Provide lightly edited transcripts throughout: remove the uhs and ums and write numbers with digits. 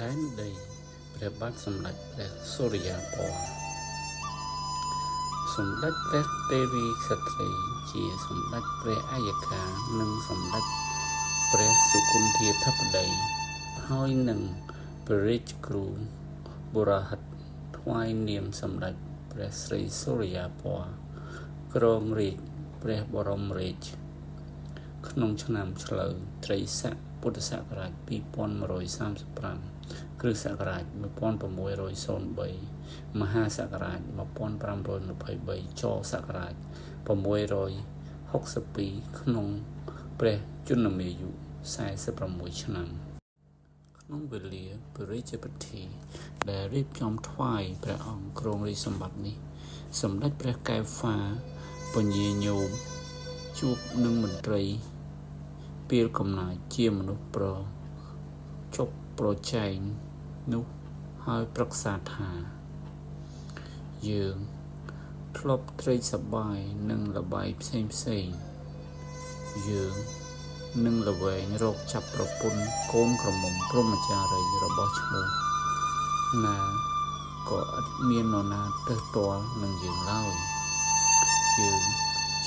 ដែនដីព្រះបាទសម្ដេចព្រះសូរិយាពណ៌សម្ដេចព្រះទេវីក្សត្រីជាសម្ដេចព្រះអាយកានិងសម្ដេចព្រះសុគន្ធាធិបតីហើយនឹងព្រះរាជគ្រូបុរហិតថ្វាយនាមសម្ដេចព្រះស្រីសូរិយាពណ៌គ្រងរាជ្យព្រះបរមរាជក្នុងឆ្នាំឆ្លូវត្រីស័កពុទ្ធសករាជ2135គ្រិស្តសករាជ1603មហាសករាជ1523ចសករាជ662ក្នុងព្រះជន្មាយុ46ឆ្នាំក្នុងវេលាព្រះរាជពិធីដែលរៀបចំថ្វាយព្រះអង្គគ្រងរាជសម្បត្តិនេះសម្ដេចព្រះកែវហ្វាពញាញោមជួបនឹងមន្ត្រីពេលកំណាចជាមនុស្សជប់ប្រជែងនោះហើយប្រឹក្សាថាយើងធ្លាប់ត្រេកសប្បាយនឹងល្បែងផ្សេងយើងនឹងល្វែងរកចាប់ប្រពន្ធកូនក្រមុំព្រហ្មចារីរបស់ឈ្មោះណាក៏ឥតមាននរណាទើសទាល់នឹងយើងឡើយយើង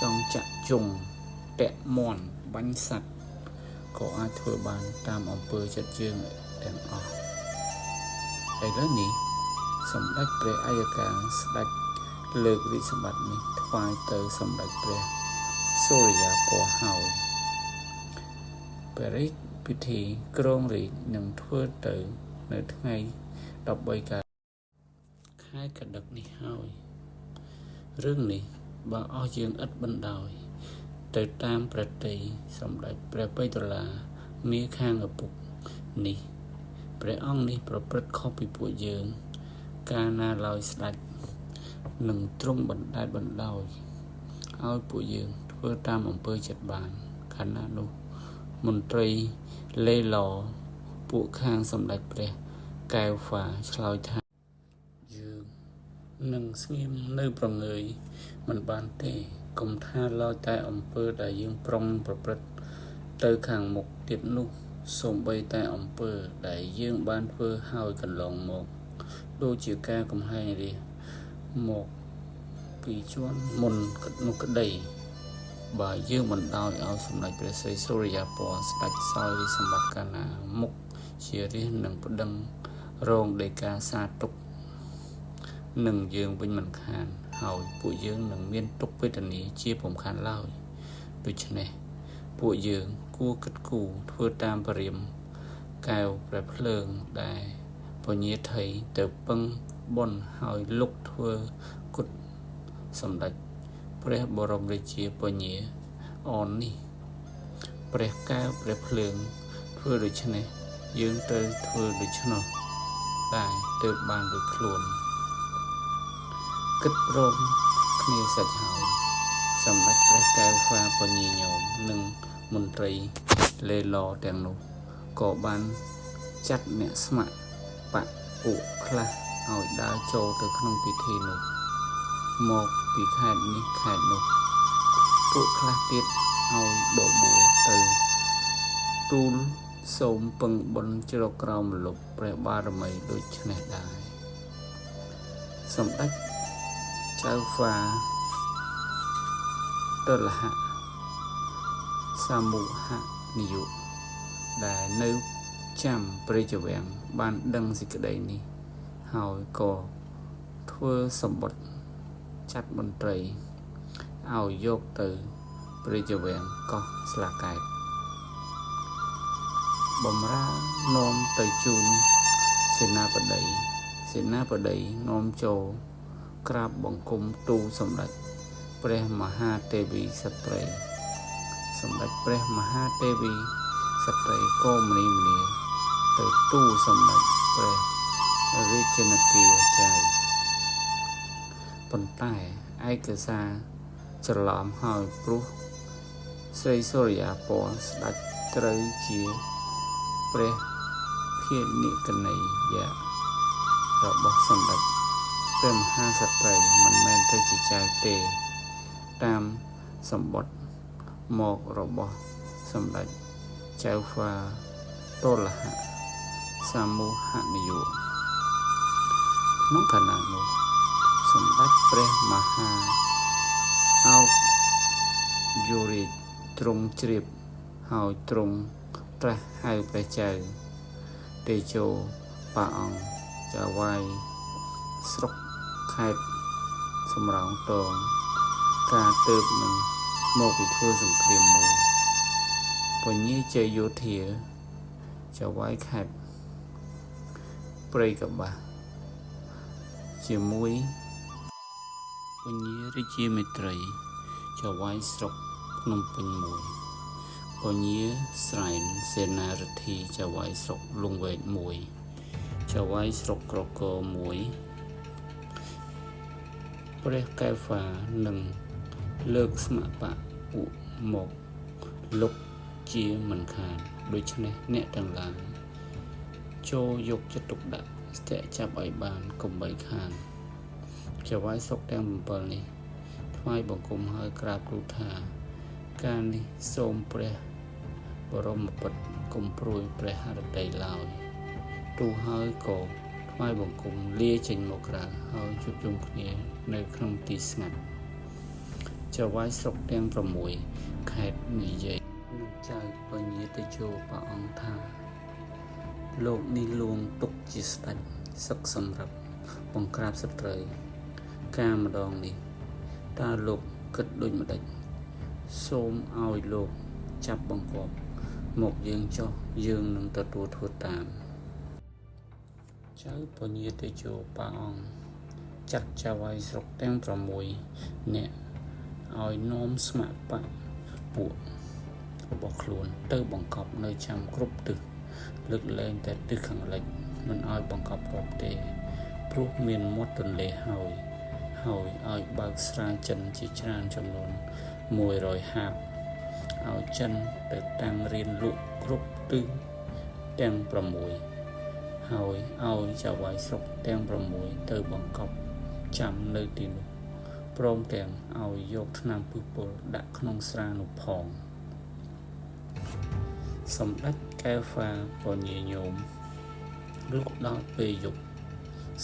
ចង់ចាក់ជង់ពាក់មន់បាញ់សត្វក៏អាចធ្វើបានតាមអំពើចិត្តយើងទាំងអស់ឥឡូវនេះសម្ដេចព្រះអាយកាស្ដេចលើករាជសម្បត្តិនេះថ្វាយទៅសម្ដេចព្រះសូរិយាពណ៌ហើយព្រះរាជពិធីគ្រងរាជ្យនឹងធ្វើទៅនៅថ្ងៃ13កើតខែកដឹកនេះហើយរឿងនេះបើអស់យើងឥតបណ្ដោយទៅតាមប្រតិសម្ដេចព្រះបិតុលាមាខាងឪពុកនេះព្រះអង្គនេះប្រព្រឹត្តខុសពីពួកយើងកាលណាឡើយស្ដេចនឹងទ្រង់បណ្ដែតបណ្ដោយឲ្យពួកយើងធ្វើតាមអំពើចិត្តបានខណៈនោះមន្ត្រីលេឡពួកខាងសម្ដេចព្រះកែវហ្វាឆ្លើយថាយើងនឹងស្ងៀមនៅប្រងើយមិនបានទេកុំថាឡើយតែអំពើដែលយើងប្រុងប្រព្រឹត្តទៅខាងមុខទៀតនោះសូម្បីតែអំពើដែលយើងបានធ្វើហើយកន្លងមកដូចជាការកំហែងរាជមកពីជាន់មុននោះក្តីបើយើងបណ្ដោយឲ្យសម្ដេចព្រះស្រីសូរិយាពណ៌ស្ដេចសោយរាជសម្បត្តិកាលណាមុខជារាជនឹងប្តឹងរងដីកាសាទុកនឹងយើងវិញមិនខានហើយពួកយើងនឹងមានទុក្ខវេទនាជាពុំខានឡើយដូច្នេះពួកយើងគួរគិតគូរធ្វើតាមបរិយាកែវព្រះភ្លើងដែលពញាថៃទៅពឹងបុណ្យហើយលុកធ្វើគុតសម្ដេចព្រះបរមរាជាពញាអននេះព្រះកែវព្រះភ្លើងធ្វើដូច្នេះយើងត្រូវធ្វើដូច្នោះដែរទើបបានដូចខ្លួនគិតព្រមគ្នាសាច់ហើយសម្ដេចព្រះកែវហ្វាពញាញោមនិងមន្ត្រីលេឡទាំងនោះក៏បានចាត់អ្នកស្ម័គ្របកពួកខ្លះឲ្យដើរចូលទៅក្នុងពិធីនោះមកពីខេត្តនេះខេត្តនោះពួកខ្លះទៀតឲ្យបបួលទៅទូលសូមពឹងបុណ្យជ្រកក្រោមម្លប់ព្រះបារមីដូចនេះដែរសម្ដេចចៅហ្វាទលហៈសាមុហនិយុដែលនៅចាំព្រះរាជវាំងបានដឹងសេចក្តីនេះហើយក៏ធ្វើសម្បត្តិចាត់មន្ត្រីឲ្យយកទៅព្រះរាជវាំងកោះស្លាកែតបំរើនាំទៅជូនសេនាបតីនាំចូលក្រាបបង្គំទូលសម្ដេចព្រះមហាទេវីក្សត្រីសម្ដេចព្រះមហាទេវីក្សត្រីក៏មនីទៅទូលសម្ដេចព្រះរាជានាគាចៅប៉ុន្តែឯកសារច្រឡំហើយព្រោះស្រីសូរិយាពណ៌ស្ដេចត្រូវជាព្រះភានិកនីយៈរបស់សម្ដេចព្រះមហាក្សត្រីមិនមែនទៅជាចៅទេតាមសម្បត្តិមករបស់សម្ដេចចៅហ្វាទលហៈ សាមូហនិយោក្នុងខណៈនោះសម្ដេចព្រះមហាអោកយោរាជទ្រង់ជ្រាបហើយទ្រង់ត្រាស់ហៅព្រះចៅតេជោបាអង្គចៅវាយស្រុកខេត្តសំរោងទងការទើបនឹងមកពីធ្វើសង្គ្រាមមួយពញាជ័យយោធាចៅវាយខេត្តព្រៃកបាសជាមួយពញារាជាមេត្រីចៅវាយស្រុកភ្នំពេញមួយពញាស្រែនសេនារទ្ធីចៅវាយស្រុកលង្វែកមួយចៅវាយស្រុកក្រគរមួយព្រះកែវ៉ានឹងលើកស្មបៈពួកមកលុកជាមិនខានដូច្នេះអ្នកទាំងឡាយចូលយកចិត្តទុកដាក់ស្ទាក់ចាប់ឲ្យបានកុំបីខានចៅវាយស្រុកទាំង7នេះថ្វាយបង្គំហើយក្រាបទូលថាការនេះសូមព្រះបរមពុទ្ធកុំព្រួយព្រះハរតីឡើយទូហើយក៏ថ្វាយបង្គំលាចេញមកក្រៅហើយជួបជុំគ្នានៅក្នុងទីស្ងាត់ចៅវាយស្រុកទាំង6ខេត្តនិយាយនឹងចៅពញាតេជោព្រះអង្គថាលោកនេះលួងទុកជាស្ដេចសឹកសម្រាប់បង្ក្រាបសត្រូវការម្ដងនេះតើលោកគិតដូចម្ដេចសូមឲ្យលោកចាប់បង្គាប់មកយើងចុះយើងនឹងទទួលធ្វើតាមចៅពញាតេជោព្រះអង្គចាត់ចៅវាយស្រុកទាំង6នាក់ឲ្យនាំស្មបៈពួករបស់ខ្លួនទៅបង្កប់នៅចាំគ្រប់ទិសលើកលែងតែទិសខាងលិចមិនឲ្យបង្កប់គ្រប់ទេព្រោះមានមាត់ទន្លេហើយឲ្យបើកស្រាចិនជាច្រើនចំនួន100ហាបឲ្យចិនទៅតាំងរៀនលក់គ្រប់ទិសទាំង6ហើយឲ្យចៅវាយស្រុកទាំង6ទៅបង្កប់ចាំនៅទីនោះព្រមទាំងឲ្យយកថ្នាំពឹសពុលដាក់ក្នុងស្រានោះផងសម្ដេចកែវ៉ាពញាញោមលុកដល់ពេលយប់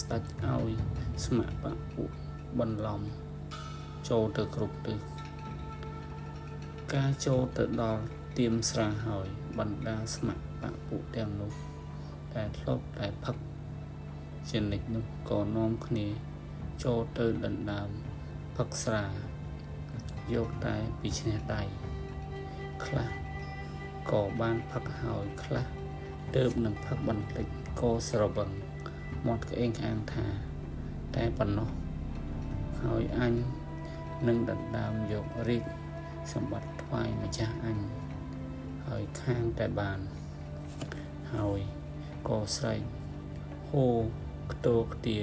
ស្ដេចឲ្យស្មបៈពួកបន្លំចូលទៅគ្រប់ទិសការចូលទៅដល់ទៀមស្រាហើយបណ្ដាស្មបៈពួកទាំងនោះតែធ្លាប់តែផឹកជានិច្ចនោះក៏នាំគ្នាចូលទៅដណ្ដើមផឹកស្រាយកតែពីឈ្នះដៃខ្លះក៏បានផឹកហើយខ្លះទើបនឹងផឹកបន្តិចក៏ស្រវឹងមាត់ក្អេងក្អាងថាតែប៉ុណ្ណោះហើយអញនឹងដណ្ដើមយករាជសម្បត្តិថ្វាយម្ចាស់អញហើយខាងតែបានហើយក៏ស្រែកហូខ្ទោខ្ទា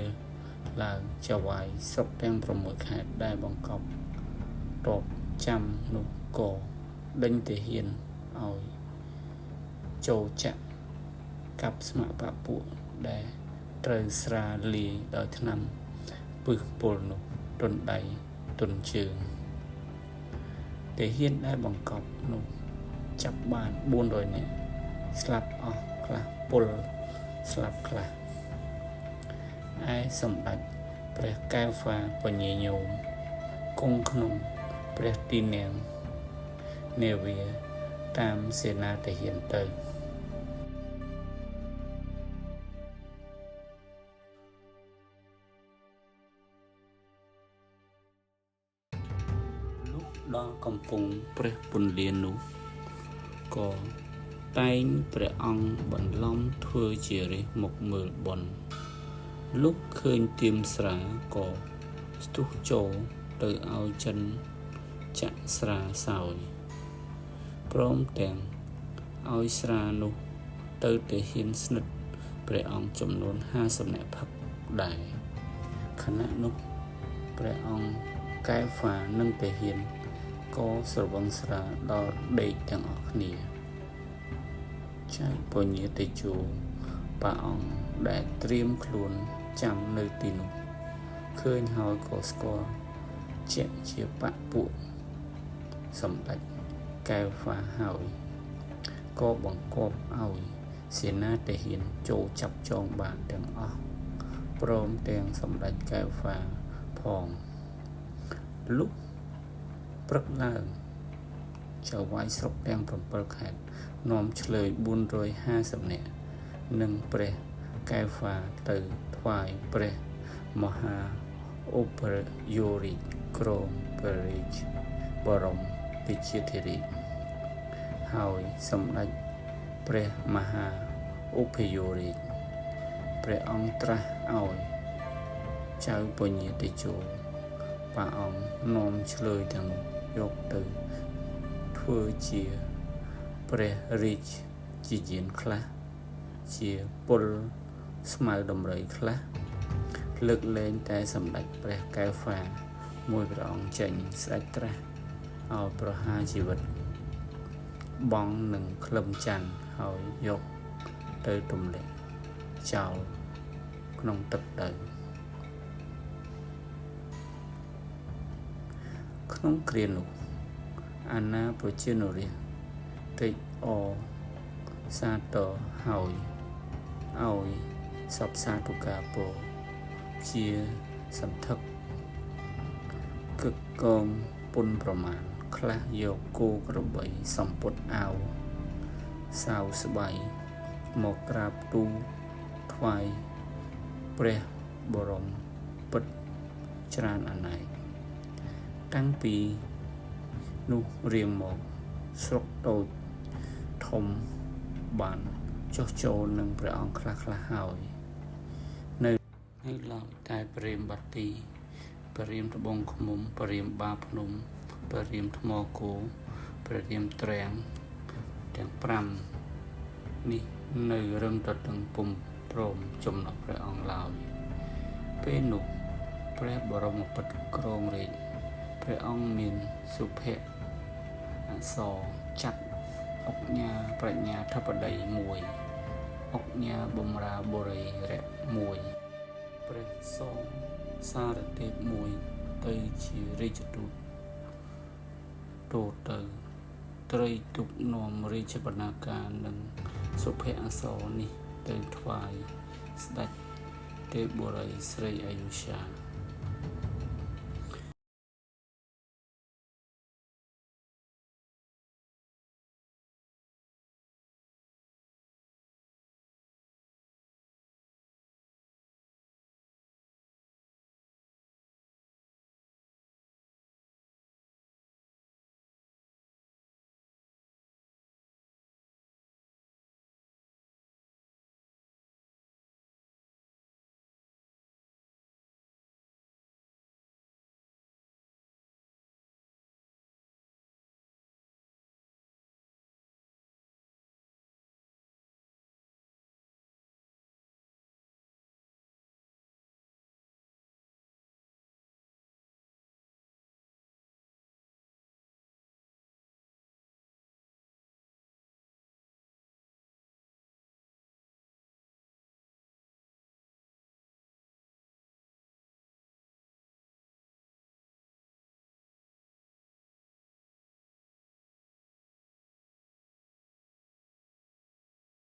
ឡើងចៅវាយស្រុកទាំង6ខេត្តដែលបង្កប់តបចាំនោះក៏ដេញទាហានឲ្យចូលចាក់កាប់ស្មបៈពួកដែលត្រូវស្រាលាយដោយថ្នាំពឹសពុលនោះទន់ដៃទន់ជើងទាហានដែលបង្កប់នោះចាប់បាន400នាក់ស្លាប់អស់ខ្លះពលស្លាប់ខ្លះឯសម្ដេចព្រះកែវ៉ាពញាញោមគង់ក្នុងព្រះទីនាំងនាវាតាមសេនាទាហានទៅលុះដល់កំពង់ព្រះពន្លាននោះក៏តែងព្រះអង្គបន្លំធ្វើជារាជមកមើលបុណ្យលុះឃើញទៀមស្រាក៏ស្ទុះចូលទៅឲ្យចិនចាក់ស្រាសោយព្រមទាំងឲ្យស្រានោះទៅទាហានស្និទ្ធព្រះអង្គចំនួន50នាក់ផឹកដែរខណៈនោះព្រះអង្គកែវ៉ានិងទាហានក៏ស្រវឹងស្រាដល់ដេកទាំងអស់គ្នាចៅពញាតេជោព្រះអង្គដែលត្រៀមខ្លួនចាំនៅទីនោះឃើញហើយក៏ស្គាល់ជាក់ជាបៈពួកសម្ដេចកែវ៉ាហើយក៏បង្គាប់ឲ្យ សេនាទាហានចូលចាប់ចងបានទាំងអស់ព្រមទាំងសម្ដេចកែវហ្វាផងលុះព្រឹកឡើងចៅវាយស្រុកទាំង7ខេត្តនាំឆ្លើយ450នាក់និងព្រះកែវហ្វាទៅថ្វាយព្រះមហាឧបយោរិកគ្រងព្រះរាជបរមរាជាធិរាជហើយសម្ដេចព្រះមហាឧបយោរិកព្រះអង្គត្រាស់ឲ្យចៅពញាតេជោព្រះអង្គនាំឆ្លើយទាំងនោះយកទៅធ្វើជាព្រះរាជយានខ្លះជាពលស្មៅដំរីខ្លះលើកលែងតែសម្ដេចព្រះកែវហ្វាមួយព្រះអង្គចេញស្ដេចត្រាស់ឲ្យប្រហារជីវិតបងនឹងក្លឹមច័ន្ទហើយយកទៅទម្លាក់ចោលក្នុងទឹកទៅក្នុងគ្រានោះអាណាប្រជានុរាស្ត្រត្រេកអរសាទរហើយឲ្យសពសាធុការពោជាសន្ធឹកគឹកកងពុនប្រមាណខ្លះយកគោក្របីសម្ពុតអាវសាវស្បៃមកក្រាបទូលថ្វាយព្រះបរមពិតច្រើនអនេកតាំងពីនោះរៀងមកស្រុកតូចធំបានចុះចូលនឹងព្រះអង្គខ្លះហើយនៅឡើយតែព្រាហ្មណ៍បាទីព្រាហ្មណ៍ត្បូងឃ្មុំព្រាហ្មណ៍បាភ្នំព្រាហ្មណ៍ថ្មគោព្រាហ្មណ៍ត្រាំងទាំង5នេះនៅរឹងតឹងពុំព្រមចំណុះព្រះអង្គឡើយពេលនោះព្រះបរមពុទ្ធគ្រងរាជព្រះអង្គមានសុភៈអសរចាត់អុកញ៉ាប្រាជ្ញាធិបតី1អុកញ៉ាបំរើបុរីរៈ1ព្រះសង្ឃសារទេព1ទៅជារាជទូតទៅត្រីទុកនាំរាជបណ្ណាការនិងសុភៈអសរនេះទៅថ្វាយស្ដេចទេពបុរីស្រីអយុធ្យា